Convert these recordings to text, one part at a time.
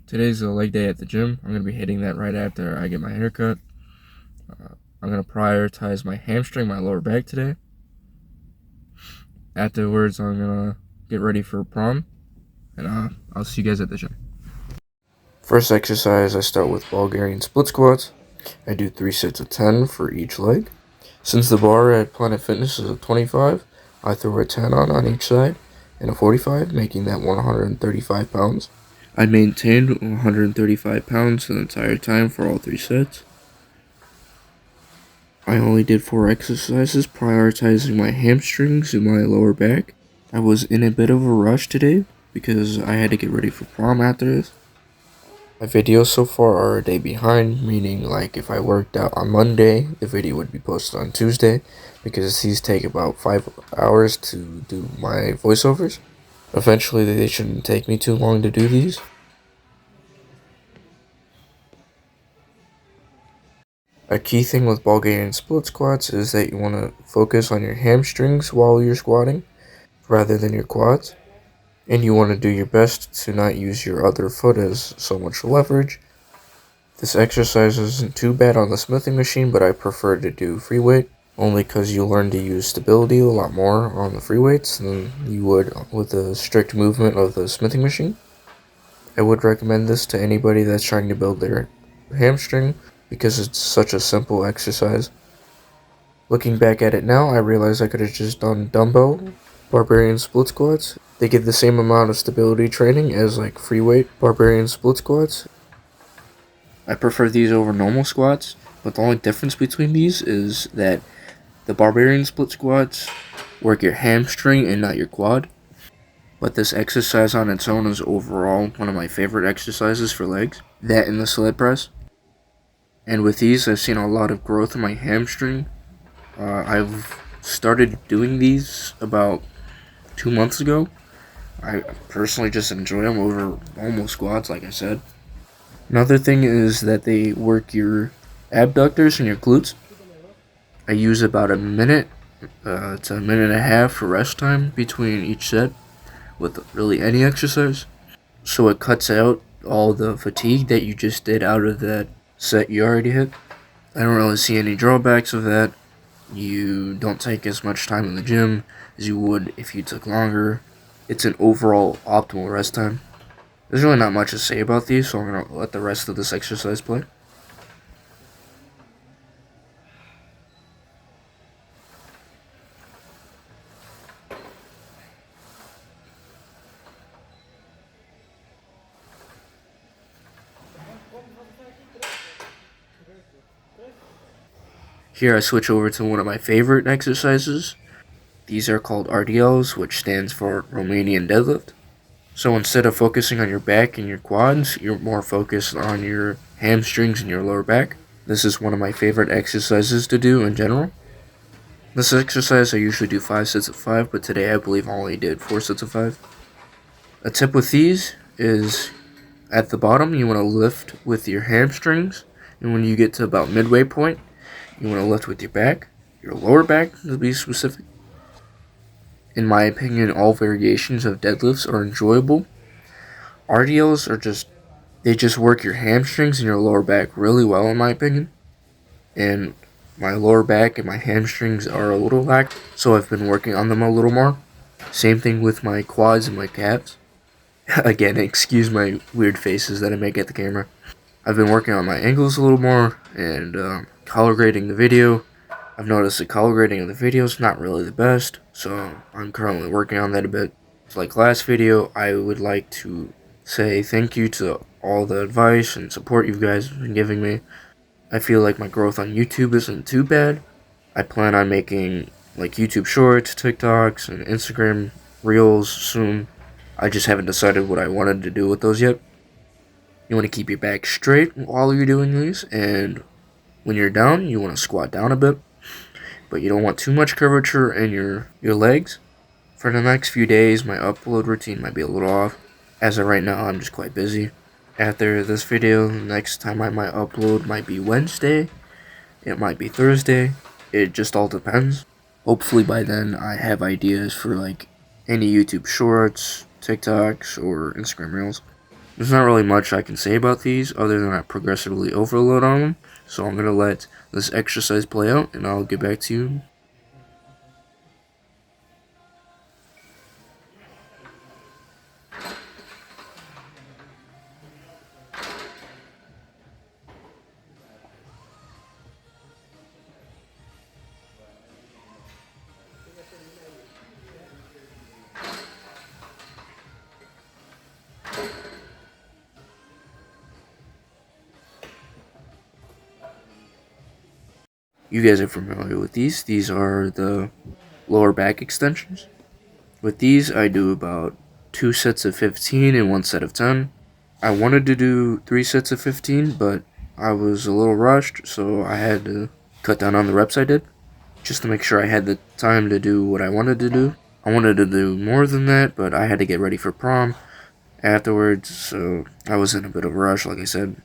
Today's a leg day at the gym. I'm going to be hitting that right after I get my haircut. I'm going to prioritize my hamstring, my lower back today. Afterwards, I'm going to get ready for prom, and I'll see you guys at the gym. First exercise, I start with Bulgarian split squats. I do 3 sets of 10 for each leg. Since the bar at Planet Fitness is a 25, I throw a 10 on each side and a 45, making that 135 pounds. I maintained 135 pounds the entire time for all 3 sets. I only did 4 exercises, prioritizing my hamstrings and my lower back. I was in a bit of a rush today because I had to get ready for prom after this. My videos so far are a day behind, meaning like if I worked out on Monday, the video would be posted on Tuesday because these take about 5 hours to do my voiceovers. Eventually they shouldn't take me too long to do these. A key thing with Bulgarian split squats is that you want to focus on your hamstrings while you're squatting rather than your quads. And you want to do your best to not use your other foot as so much leverage. This exercise isn't too bad on the smithing machine, but I prefer to do free weight, only because you learn to use stability a lot more on the free weights than you would with the strict movement of the smithing machine. I would recommend this to anybody that's trying to build their hamstring because it's such a simple exercise. Looking back at it now, I realize I could have just done dumbbell Barbarian split squats. They give the same amount of stability training as like free weight Barbarian split squats. I prefer these over normal squats, but the only difference between these is that the Barbarian split squats work your hamstring and not your quad. But this exercise on its own is overall one of my favorite exercises for legs. That and the sled press. And with these, I've seen a lot of growth in my hamstring. I've started doing these about 2 months ago. I personally just enjoy them over normal squats, like I said. Another thing is that they work your abductors and your glutes. I use about a minute to a minute and a half for rest time between each set with really any exercise. So it cuts out all the fatigue that you just did out of that set you already hit. I don't really see any drawbacks of that. You don't take as much time in the gym as you would if you took longer. It's an overall optimal rest time. There's really not much to say about these, so I'm going to let the rest of this exercise play. Here I switch over to one of my favorite exercises. These are called RDLs, which stands for Romanian deadlift. So instead of focusing on your back and your quads, you're more focused on your hamstrings and your lower back. This is one of my favorite exercises to do in general. This exercise I usually do 5 sets of 5, but today I believe I only did 4 sets of 5. A tip with these is at the bottom you want to lift with your hamstrings, and when you get to about midway point, you want to lift with your back, your lower back to be specific. In my opinion, all variations of deadlifts are enjoyable. RDLs are they just work your hamstrings and your lower back really well in my opinion. And my lower back and my hamstrings are a little lack, so I've been working on them a little more. Same thing with my quads and my calves. Again, excuse my weird faces that I make at the camera. I've been working on my ankles a little more and color grading the video. I've noticed the color grading of the video is not really the best, so I'm currently working on that a bit. Like last video, I would like to say thank you to all the advice and support you guys have been giving me. I feel like my growth on YouTube isn't too bad. I plan on making like YouTube Shorts, TikToks, and Instagram Reels soon. I just haven't decided what I wanted to do with those yet. You want to keep your back straight while you're doing these, and when you're down, you want to squat down a bit. But you don't want too much curvature in your legs. For the next few days, my upload routine might be a little off. As of right now, I'm just quite busy. After this video, the next time I might upload might be Wednesday. It might be Thursday. It just all depends. Hopefully by then, I have ideas for like any YouTube Shorts, TikToks, or Instagram Reels. There's not really much I can say about these other than I progressively overload on them. So I'm going to let this exercise play out and I'll get back to you. You guys are familiar with these. These are the lower back extensions. With these, I do about 2 sets of 15 and 1 set of 10. I wanted to do 3 sets of 15, but I was a little rushed, so I had to cut down on the reps I did, just to make sure I had the time to do what I wanted to do. I wanted to do more than that, but I had to get ready for prom afterwards, so I was in a bit of a rush, like I said.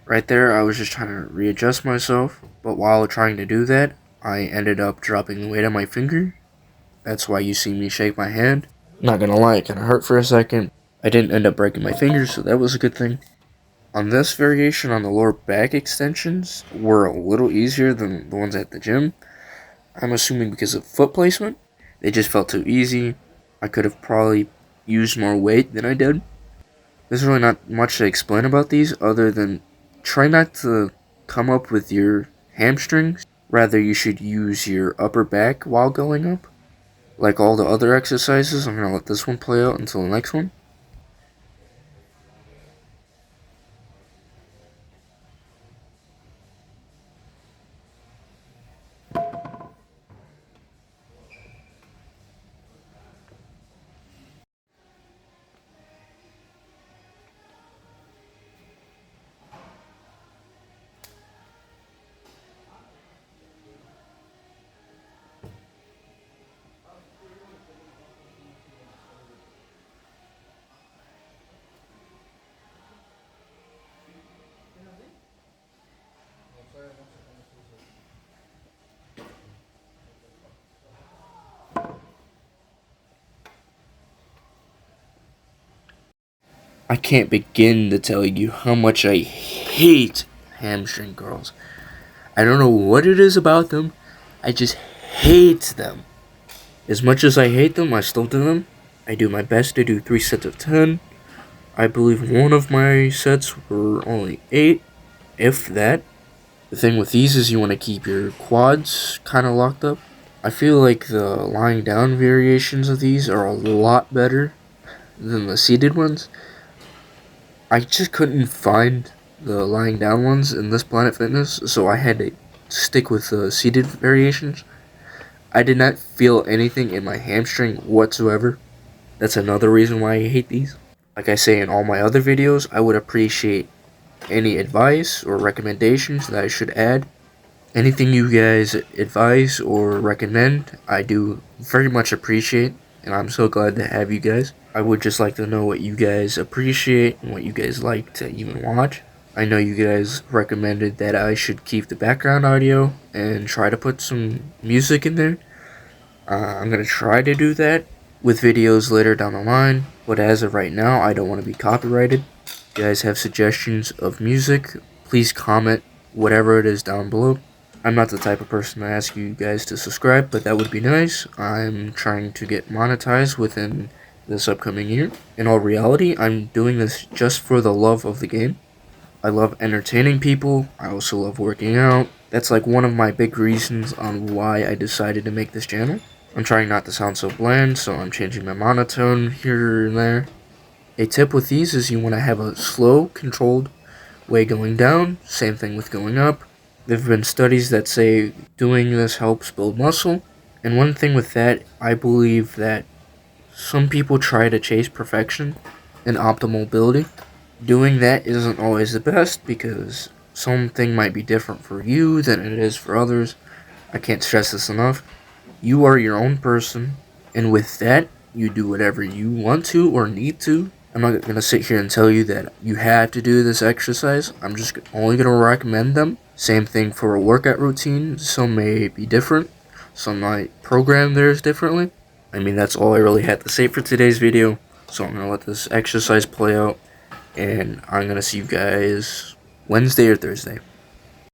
Right there, I was just trying to readjust myself, but while trying to do that, I ended up dropping the weight on my finger. That's why you see me shake my hand. Not gonna lie, it kinda hurt for a second. I didn't end up breaking my fingers, so that was a good thing. On this variation on the lower back extensions were a little easier than the ones at the gym. I'm assuming because of foot placement. They just felt too easy. I could have probably used more weight than I did. There's really not much to explain about these other than try not to come up with your hamstrings. Rather, you should use your upper back while going up. Like all the other exercises, I'm going to let this one play out until the next one. I can't begin to tell you how much I hate hamstring curls. I don't know what it is about them. I just hate them. As much as I hate them, I still do them. I do my best to do 3 sets of 10. I believe one of my sets were only 8, if that. The thing with these is you want to keep your quads kind of locked up. I feel like the lying down variations of these are a lot better than the seated ones. I just couldn't find the lying down ones in this Planet Fitness, so I had to stick with the seated variations. I did not feel anything in my hamstring whatsoever. That's another reason why I hate these. Like I say in all my other videos, I would appreciate any advice or recommendations that I should add. Anything you guys advise or recommend, I do very much appreciate, and I'm so glad to have you guys. I would just like to know what you guys appreciate and what you guys like to even watch. I know you guys recommended that I should keep the background audio and try to put some music in there. I'm going to try to do that with videos later down the line, but as of right now, I don't want to be copyrighted. If you guys have suggestions of music, please comment whatever it is down below. I'm not the type of person to ask you guys to subscribe, but that would be nice. I'm trying to get monetized within this upcoming year. In all reality, I'm doing this just for the love of the game. I love entertaining people. I also love working out. That's like one of my big reasons on why I decided to make this channel. I'm trying not to sound so bland, so I'm changing my monotone here and there. A tip with these is you want to have a slow, controlled way going down. Same thing with going up. There have been studies that say doing this helps build muscle. And one thing with that, I believe that some people try to chase perfection and optimal building. Doing that isn't always the best because something might be different for you than it is for others. I can't stress this enough. You are your own person, and with that, you do whatever you want to or need to. I'm not going to sit here and tell you that you have to do this exercise. I'm just only going to recommend them. Same thing for a workout routine. Some may be different. Some might program theirs differently. I mean, that's all I really had to say for today's video. So I'm going to let this exercise play out. and I'm going to see you guys Wednesday or Thursday.